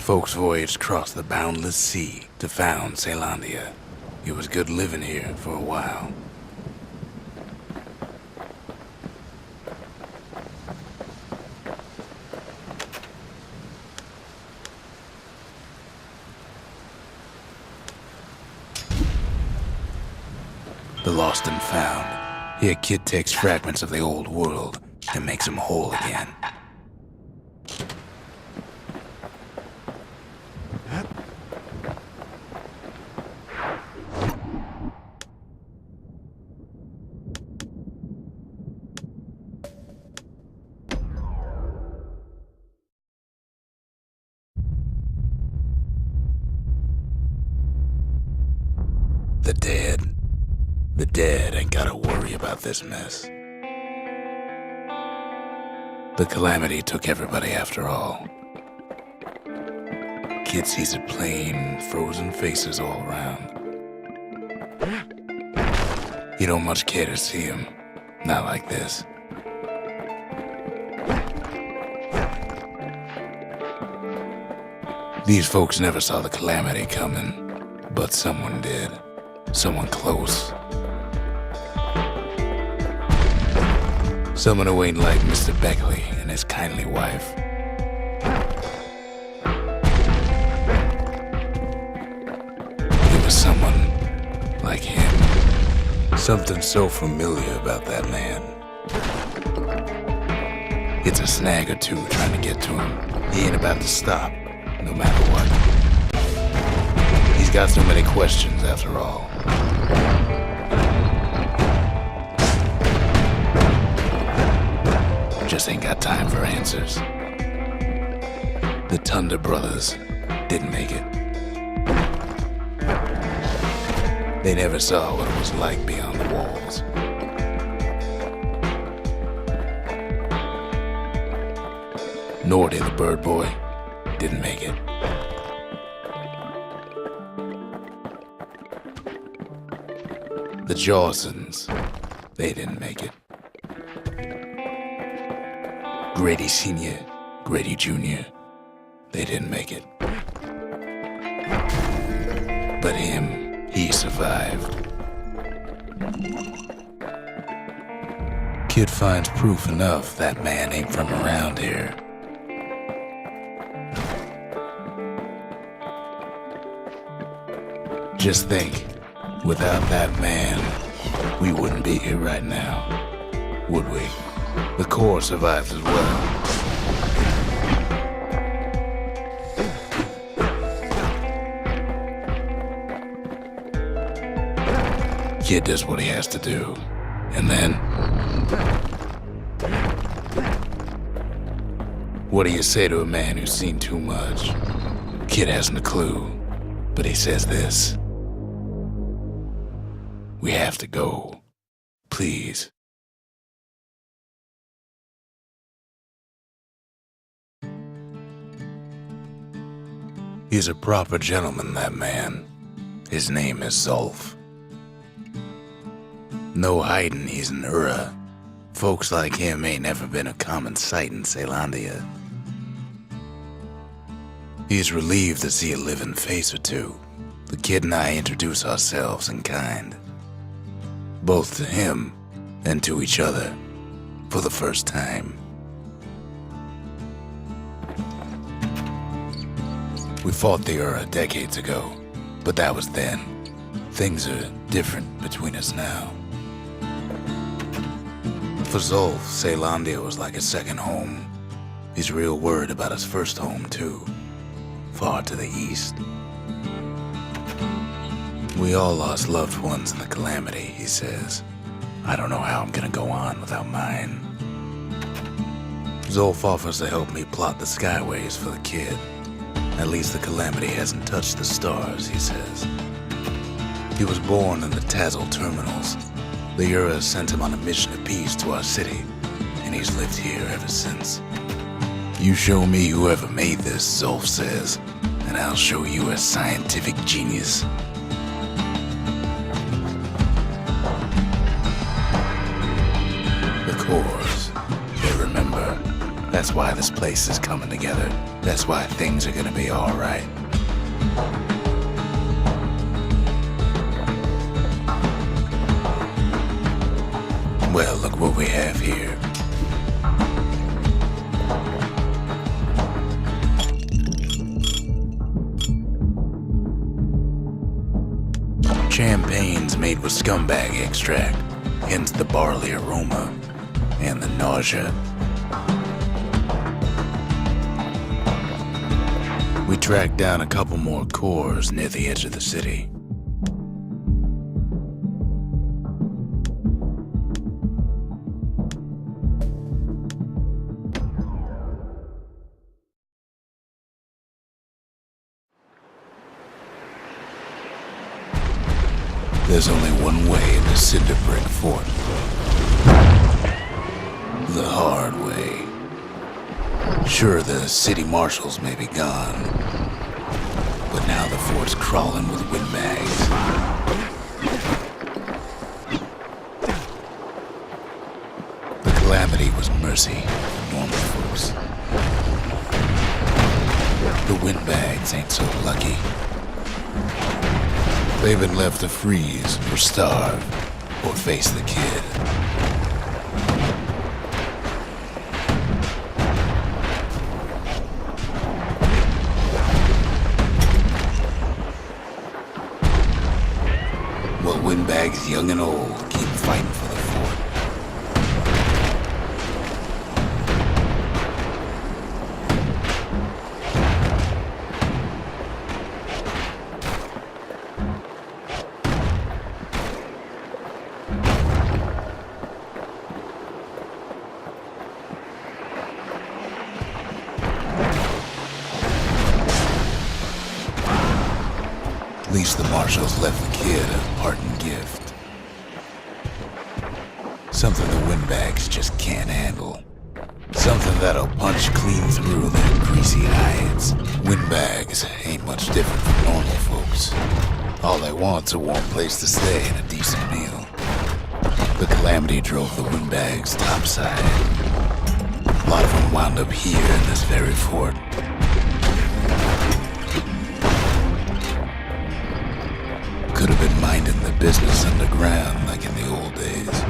Folks voyaged across the boundless sea to found Caelondia. It was good living here for a while. The lost and found. Here, Kid takes fragments of the old world and makes them whole again. The dead ain't gotta worry about this mess. The calamity took everybody after all. Kid sees it plain, frozen faces all around. You don't much care to see him, not like this. These folks never saw the calamity coming, but someone did. Someone close. Someone who ain't like Mr. Beckley and his kindly wife. It was someone like him. Something so familiar about that man. It's a snag or two trying to get to him. He ain't about to stop, no matter what. He's got so many questions after all. Just ain't got time for answers. The Thunder brothers didn't make it. They never saw what it was like beyond the walls. Nor did the bird boy. Didn't make it. The Jawsons, they didn't make it. Grady Sr., Grady Jr., they didn't make it. But him, he survived. Kid finds proof enough that man ain't from around here. Just think, without that man, we wouldn't be here right now, would we? The core survived as well. Kid does what he has to do, and then... What do you say to a man who's seen too much? Kid hasn't a clue, but he says this. We have to go. Please. He's a proper gentleman, that man. His name is Zulf. No hiding he's an Ura. Folks like him ain't never been a common sight in Caelondia. He's relieved to see a living face or two. The kid and I introduce ourselves in kind. Both to him and to each other, for the first time. We fought the Ura decades ago, but that was then. Things are different between us now. For Zulf, Caelondia was like a second home. He's real worried about his first home, too. Far to the east. We all lost loved ones in the calamity, he says. I don't know how I'm gonna go on without mine. Zulf offers to help me plot the skyways for the kid. At least the calamity hasn't touched the stars, he says. He was born in the Tazzle terminals. The Ura sent him on a mission of peace to our city, and he's lived here ever since. You show me whoever made this, Zulf says, and I'll show you a scientific genius. The cores, they remember. That's why this place is coming together. That's why things are gonna be all right. Well, look what we have here. Champagne's made with scumbag extract, hence the barley aroma and the nausea. We tracked down a couple more cores near the edge of the city. There's only one way in the cinder brick fort. The hard way. Sure, the city marshals may be gone, but now the fort's crawling with windbags. The calamity was mercy for normal folks. The windbags ain't so lucky. They've been left to freeze or starve or face the kid. Well, windbags young and old keep fighting for the fort. At least the marshals left the kid a parting gift. Something the windbags just can't handle. Something that'll punch clean through their greasy hides. Windbags ain't much different from normal folks. All they want's a warm place to stay and a decent meal. The calamity drove the windbags topside. A lot of them wound up here in this very fort. Could have been minding the business underground like in the old days.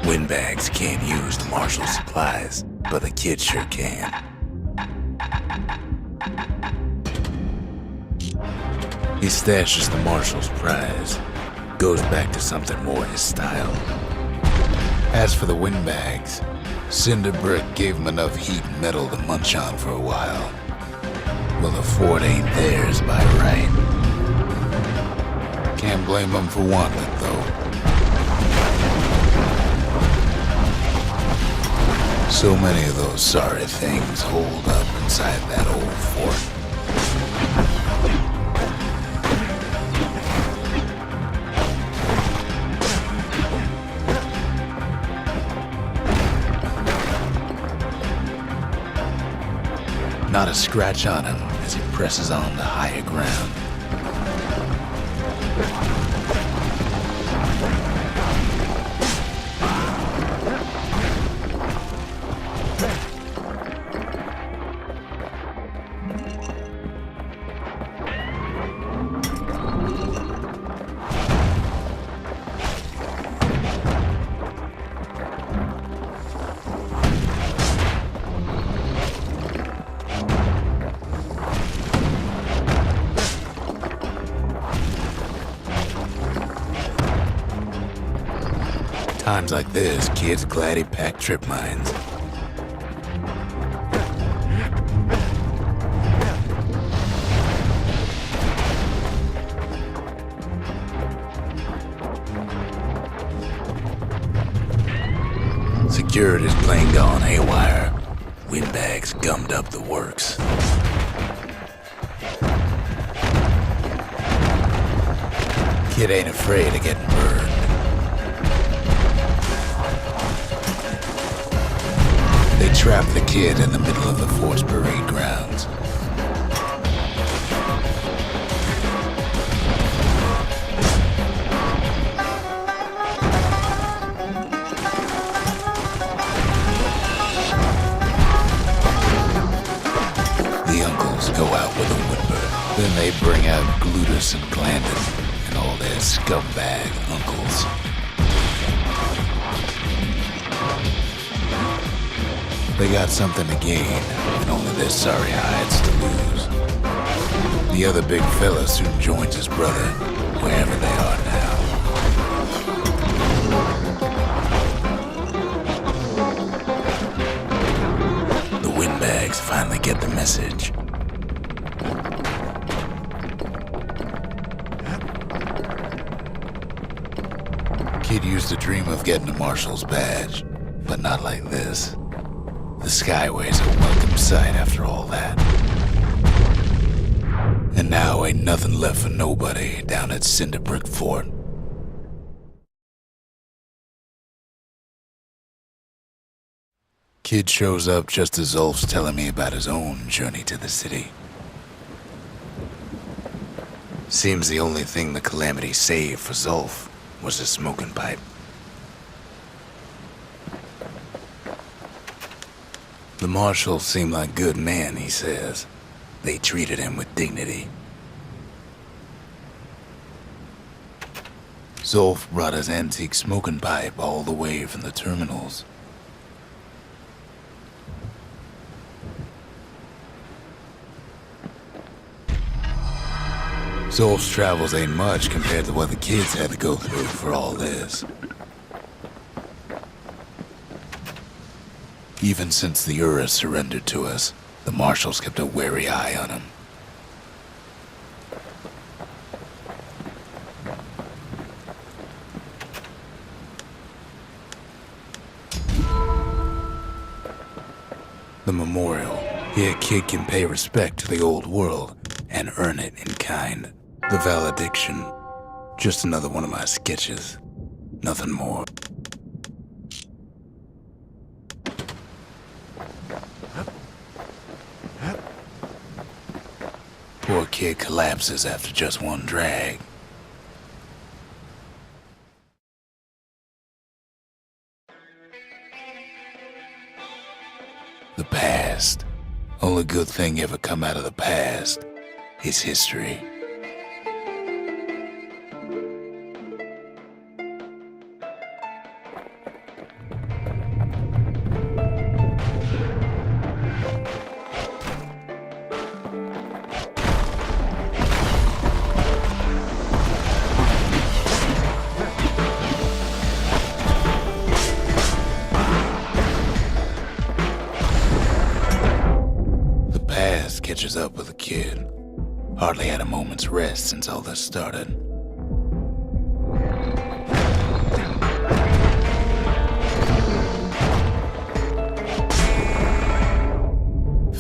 Windbags can't use the marshal's supplies, but the kid sure can. He stashes the marshal's prize, goes back to something more his style. As for the windbags, Cinder Brick gave him enough heat and metal to munch on for a while. Well, the fort ain't theirs by right. Can't blame them for wanting it, though. So many of those sorry things hold up inside that old fort. Not a scratch on him as he presses on to higher ground. Times like this, kids glad he packed trip mines. Security's plane gone haywire. Windbags gummed up the works. Kid ain't afraid of getting burned. They trapped the kid in the middle of the force parade grounds. they bring out Glutus and Glandon and all their scumbag uncles. They got something to gain, and only their sorry hides to lose. The other big fella soon joins his brother, wherever they are now. The windbags finally get the message. Kid used to dream of getting a marshal's badge, but not like this. The Skyway's a welcome sight after all that. And now ain't nothing left for nobody down at Cinderbrick Fort. Kid shows up just as Zulf's telling me about his own journey to the city. Seems the only thing the Calamity saved for Zulf was his smoking pipe. The marshals seem like good men, he says. They treated him with dignity. Zulf brought his antique smoking pipe all the way from the terminals. Zulf's travels ain't much compared to what the kids had to go through for all this. Even since the Ura surrendered to us, the marshals kept a wary eye on him. The memorial. Here a kid can pay respect to the old world and earn it in kind. The valediction. Just another one of my sketches. Nothing more. Poor kid collapses after just one drag. The past. Only good thing ever come out of the past is history. Catches up with the kid. Hardly had a moment's rest since all this started.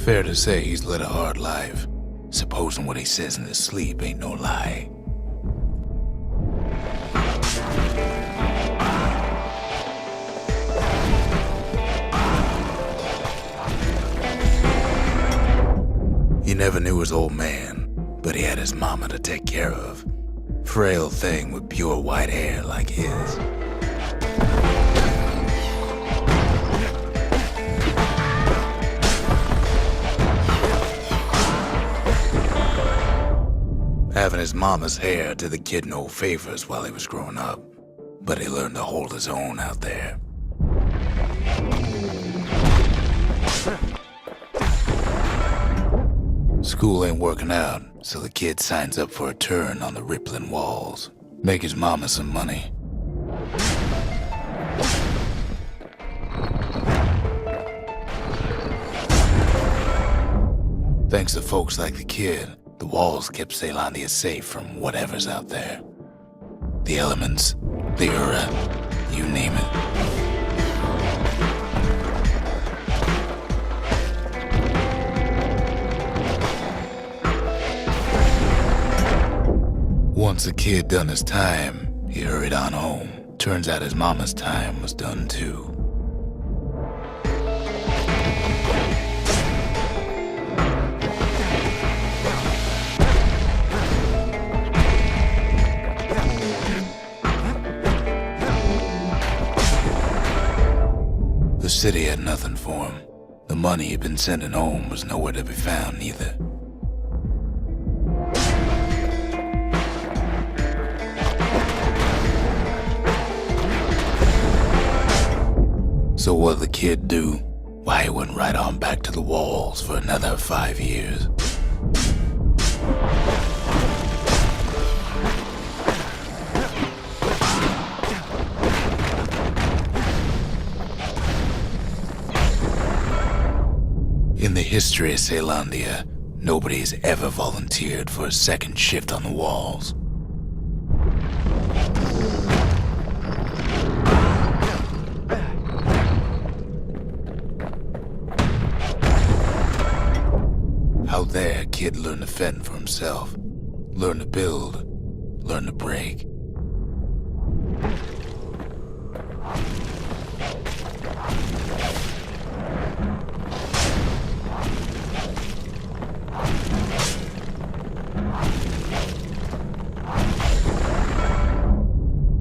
Fair to say he's led a hard life, supposing what he says in his sleep ain't no lie. He never knew his old man, but he had his mama to take care of. Frail thing with pure white hair like his. Having his mama's hair did the kid no favors while he was growing up, but he learned to hold his own out there. School ain't working out, so the kid signs up for a turn on the rippling walls. Make his mama some money. Thanks to folks like the kid, the walls kept Ceylondia safe from whatever's out there. The elements, the Ura, you name it. Once the kid done his time, he hurried on home. Turns out his mama's time was done too. The city had nothing for him. The money he'd been sending home was nowhere to be found either. So what'd the kid do? Why, he went right on back to the walls for another 5 years. In the history of Caelondia, nobody's ever volunteered for a second shift on the walls. Out there, a kid learned to fend for himself, learn to build, learn to break.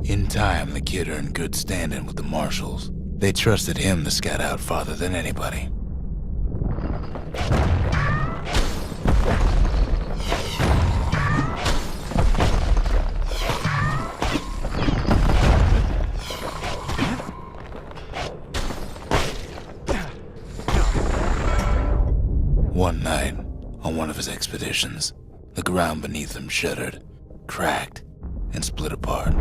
In time, the kid earned good standing with the marshals. They trusted him to scout out farther than anybody. One night, on one of his expeditions, the ground beneath him shuddered, cracked, and split apart.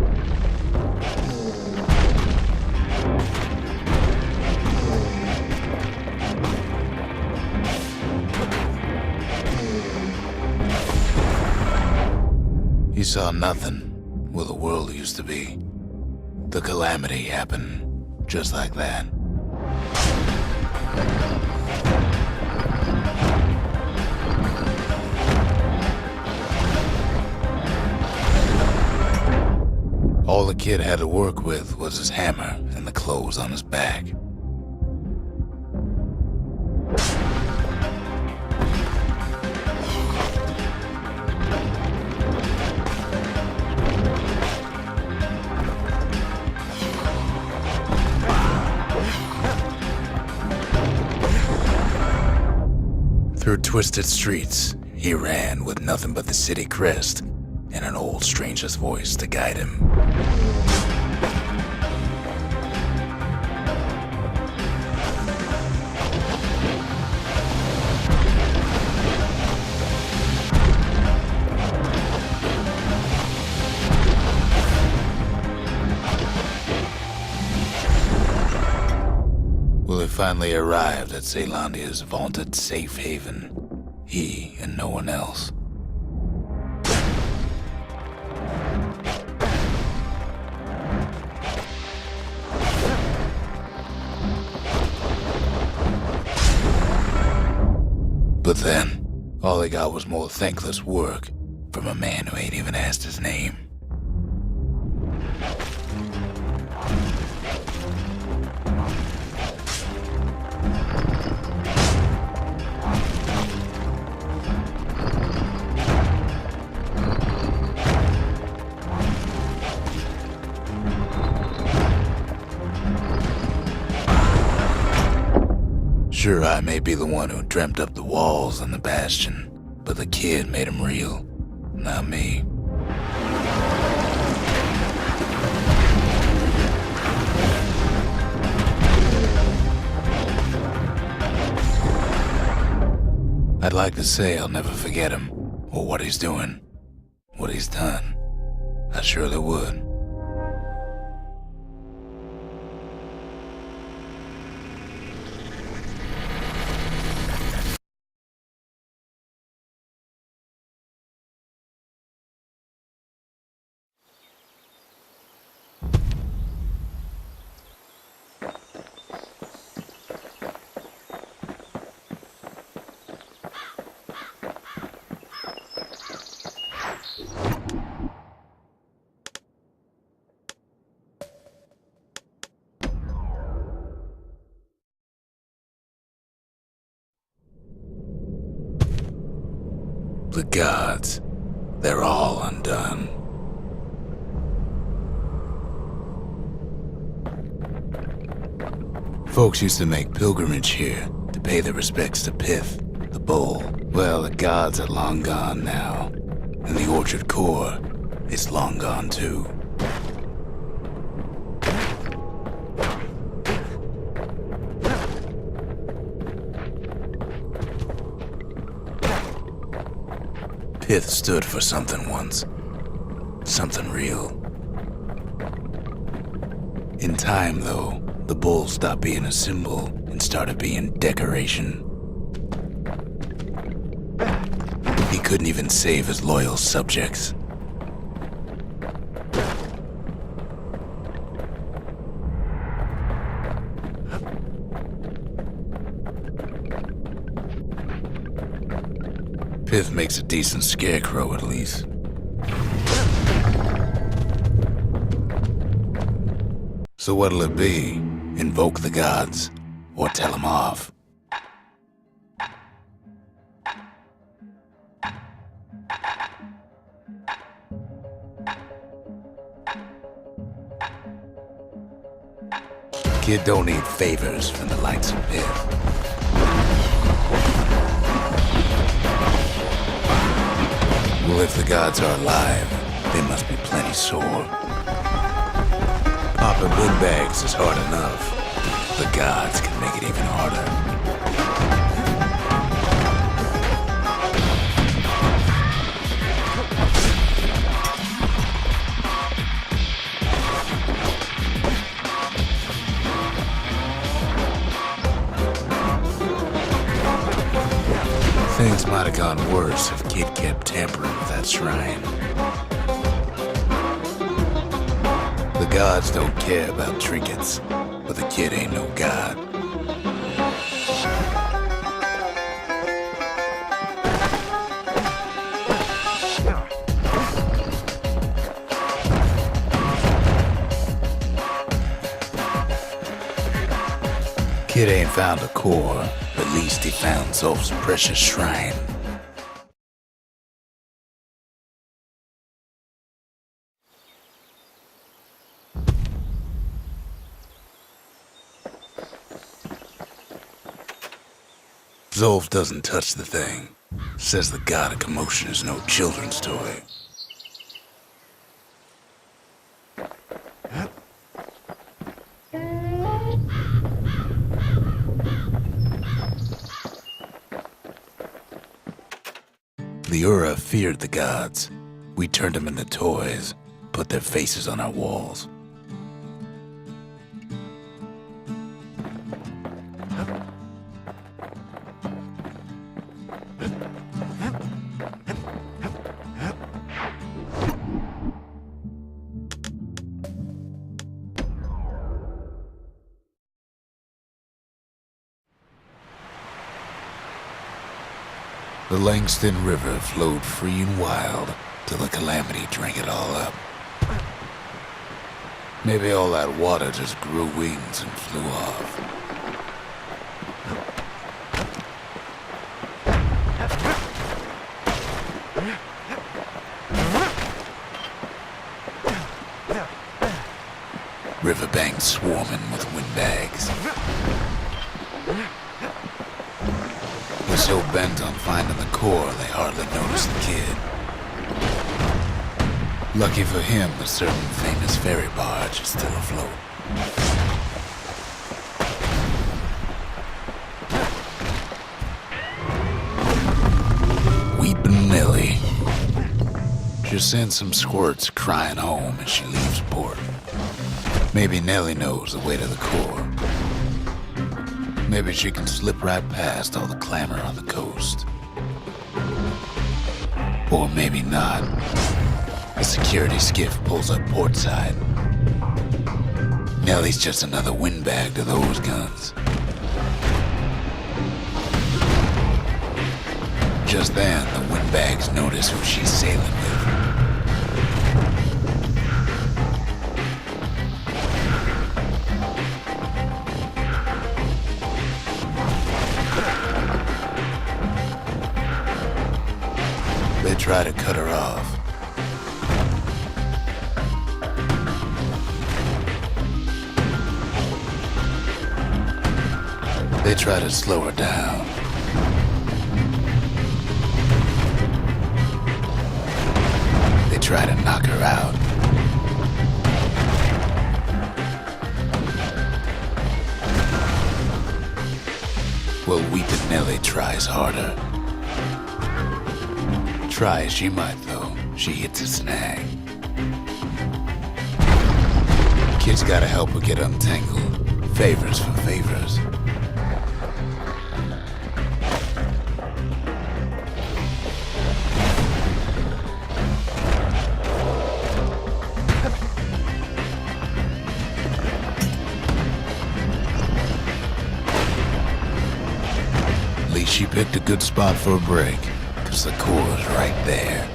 He saw nothing where the world used to be. The calamity happened just like that. All the kid had to work with was his hammer and the clothes on his back. Through twisted streets, he ran with nothing but the city crest and an old stranger's voice to guide him. Well, he finally arrived at Caelondia's vaunted safe haven. He and no one else. But then, all he got was more thankless work from a man who ain't even asked his name. Sure, I may be the one who dreamt up the walls and the Bastion, but the kid made them real, not me. I'd like to say I'll never forget him, or what he's doing, what he's done. I surely would. The gods, they're all undone. Folks used to make pilgrimage here to pay their respects to Pith, the bull. Well, the gods are long gone now, and the orchard core is long gone too. Pith stood for something once. Something real. In time, though, the bull stopped being a symbol and started being decoration. He couldn't even save his loyal subjects. Pith makes a decent scarecrow, at least. So what'll it be? Invoke the gods, or tell them off? Kid don't need favors from the likes of Pith. Well, if the gods are alive, they must be plenty sore. Popping windbags is hard enough. The gods can make it even harder. Things might have gone worse if Kid kept tampering with that shrine. The gods don't care about trinkets, but the kid ain't no god. Kid ain't found a core, at least he found Zolf's precious shrine. Zolf doesn't touch the thing. Says the god of commotion is no children's toy. The Ura feared the gods. We turned them into toys, put their faces on our walls. The Langston River flowed free and wild till the calamity drank it all up. Maybe all that water just grew wings and flew off. Riverbanks swarming with windbags. We're so bent on finding the core, they hardly noticed the kid. Lucky for him, a certain famous ferry barge is still afloat. Weepin' Nellie. She sends some squirts crying home as she leaves port. Maybe Nellie knows the way to the core. Maybe she can slip right past all the clamor on the coast. Or maybe not. A security skiff pulls up portside. Nellie's just another windbag to those guns. Just then, the windbags notice who she's sailing with. They try to cut her off. They try to slow her down. They try to knock her out. Well, Weepin' Nellie tries harder. Try as she might, though, she hits a snag. Kid's gotta help her get untangled. Favors for favors. At least she picked a good spot for a break, 'cause the core's right there.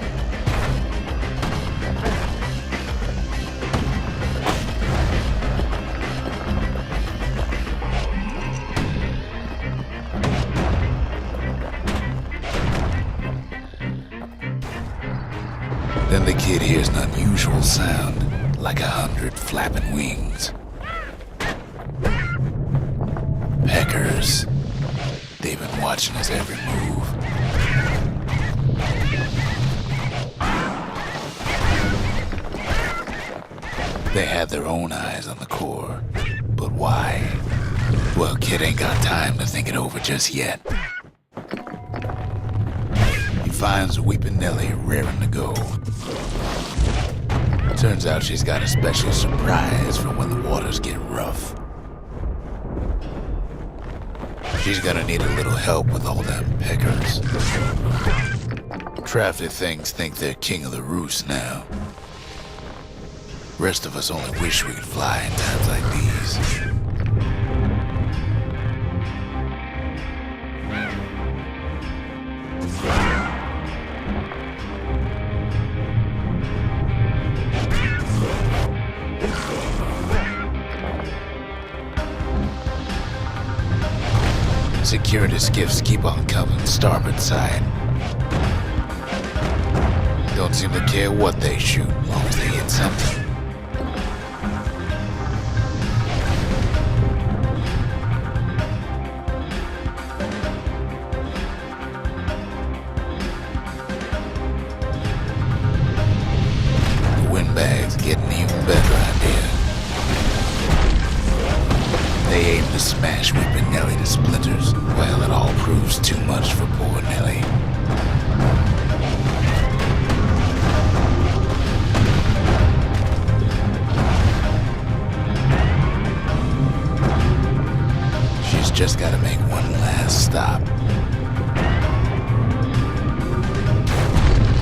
Then the kid hears an unusual sound, like 100 flapping wings. Peckers. They've been watching his every move. They had their own eyes on the core, but why? Well, kid ain't got time to think it over just yet. He finds Weeping Nellie raring to go. Turns out she's got a special surprise for when the waters get rough. She's gonna need a little help with all them peckers. Crafty things think they're king of the roost now. Rest of us only wish we could fly in times like these. Security skiffs keep on coming starboard side. Don't seem to care what they shoot, as long as they hit something. The windbags get an even better idea. They aim to smash Weeping Nellie to splinters. Well, it all proves too much for poor Nellie. She's just gotta make one last stop.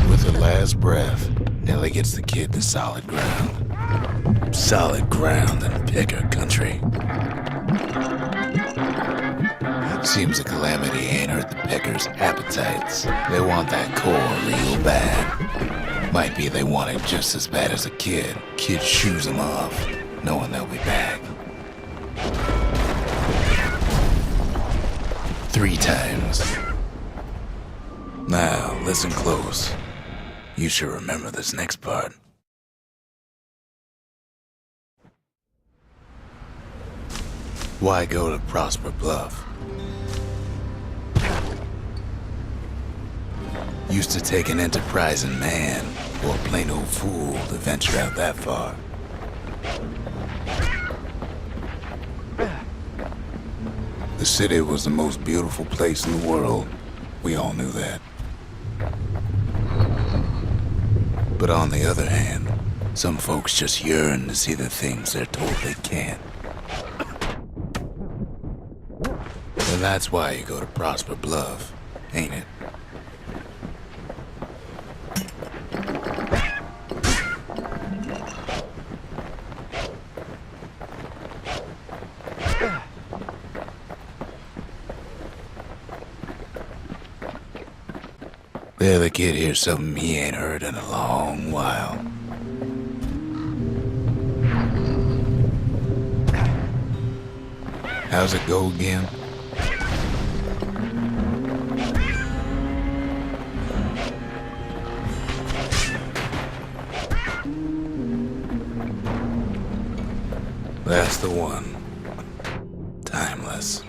With her last breath, Nellie gets the kid to solid ground. Solid ground in Pecker country. Seems the calamity ain't hurt the Peckers' appetites. They want that core real bad. Might be they want it just as bad as a kid. Kid shoos them off, knowing they'll be back. 3 times. Now, listen close. You should remember this next part. Why go to Prosper Bluff? Used to take an enterprising man or a plain old fool to venture out that far. The city was the most beautiful place in the world. We all knew that. But on the other hand, some folks just yearn to see the things they're told they can't. And that's why you go to Prosper Bluff, ain't it? There, the kid hears something he ain't heard in a long while. How's it go again? That's the one. Timeless.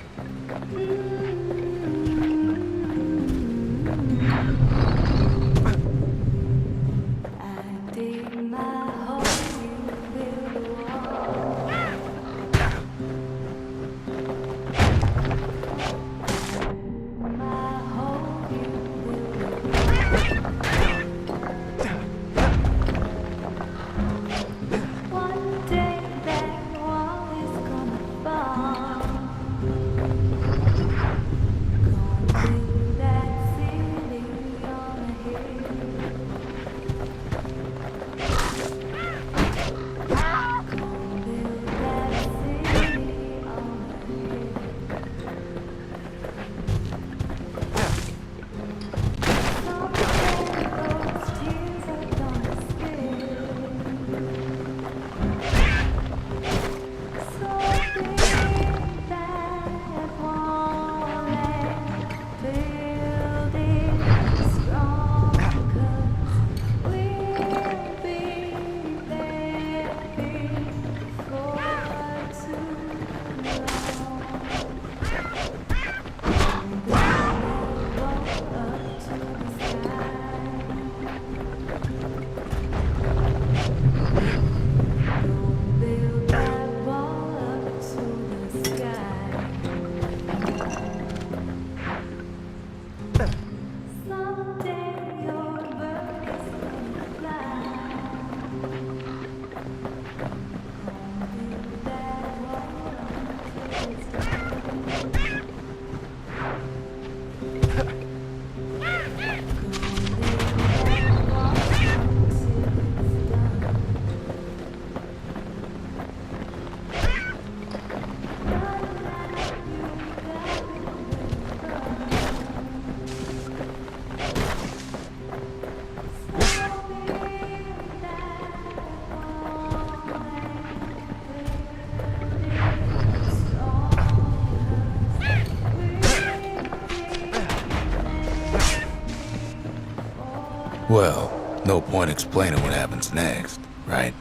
Well, no point explaining what happens next, right?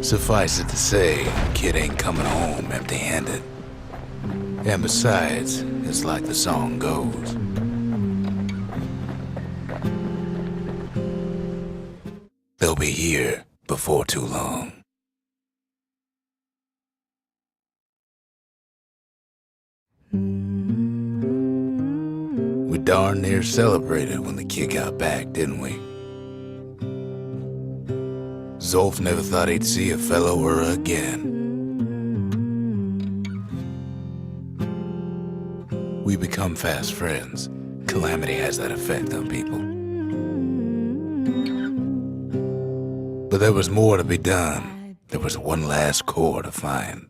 Suffice it to say, kid ain't coming home empty-handed. And besides, it's like the song goes. They'll be here before too long. We darn near celebrated when the kid got back, didn't we? Zolf never thought he'd see a fellow or again. We become fast friends. Calamity has that effect on people. But there was more to be done. There was one last core to find.